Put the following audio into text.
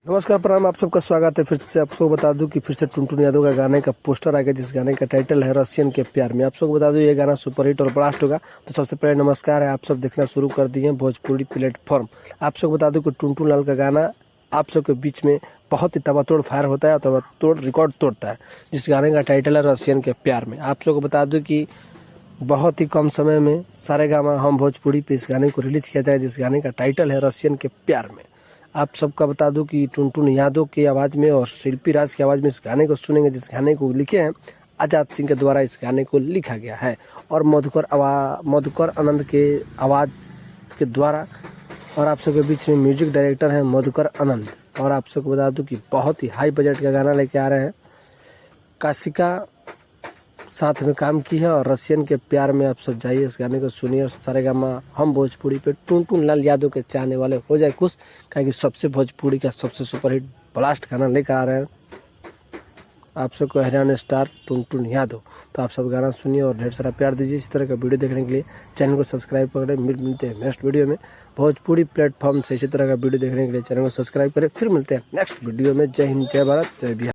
नमस्कार, प्रणाम। आप सबका स्वागत है। फिर से आप सबको बता दूं कि फिर से टुनटुन यादव का गाने का पोस्टर आ गया, जिस गाने का टाइटल है रसियन के प्यार में। आप सबको बता दूं ये गाना सुपरहिट और ब्लास्ट होगा। तो सबसे पहले नमस्कार है, आप सब देखना शुरू कर दिए भोजपुरी प्लेटफॉर्म। आप सबको बता दूं कि टुनटुन लाल का गाना आप सबके बीच में बहुत ही तबातोड़ फायर होता है और तबातोड़ रिकॉर्ड तोड़ता है, जिस गाने का टाइटल है रसियन के प्यार में। आप सबको बता दूं कि बहुत ही कम समय में सारेगामा हम भोजपुरी पे इस गाने को रिलीज किया जाए, जिस गाने का टाइटल है रसियन के प्यार में। आप सबका बता दूं कि टुनटुन यादव की आवाज़ में और शिल्पी राज की आवाज़ में इस गाने को सुनेंगे, जिस गाने को लिखे हैं आज़ाद सिंह के द्वारा इस गाने को लिखा गया है और मधुकर आनंद के आवाज़ के द्वारा। और आप सबके बीच में म्यूजिक डायरेक्टर हैं मधुकर आनंद। और आप सबको बता दूं कि बहुत ही हाई बजट का गाना लेके आ रहे हैं। काशिका साथ में काम की है और रसियन के प्यार में आप सब जाइए, इस गाने को सुनिए और सारेगामा हम भोजपुरी पे टुनटुन लाल यादव के चाहने वाले हो जाए खुश, क्योंकि सबसे भोजपुरी का सबसे सुपरहिट ब्लास्ट गाना लेकर आ रहे हैं आप सबको हरियाणा स्टार टुनटुन यादव। तो आप सब गाना सुनिए और ढेर सारा प्यार दीजिए। इसी तरह का वीडियो देखने के लिए चैनल को सब्सक्राइब करें। मिलते हैं नेक्स्ट वीडियो में भोजपुरी प्लेटफॉर्म से। इसी तरह का वीडियो देखने के लिए चैनल को सब्सक्राइब करें। फिर मिलते हैं नेक्स्ट वीडियो में। जय हिंद, जय भारत, जय बिहार।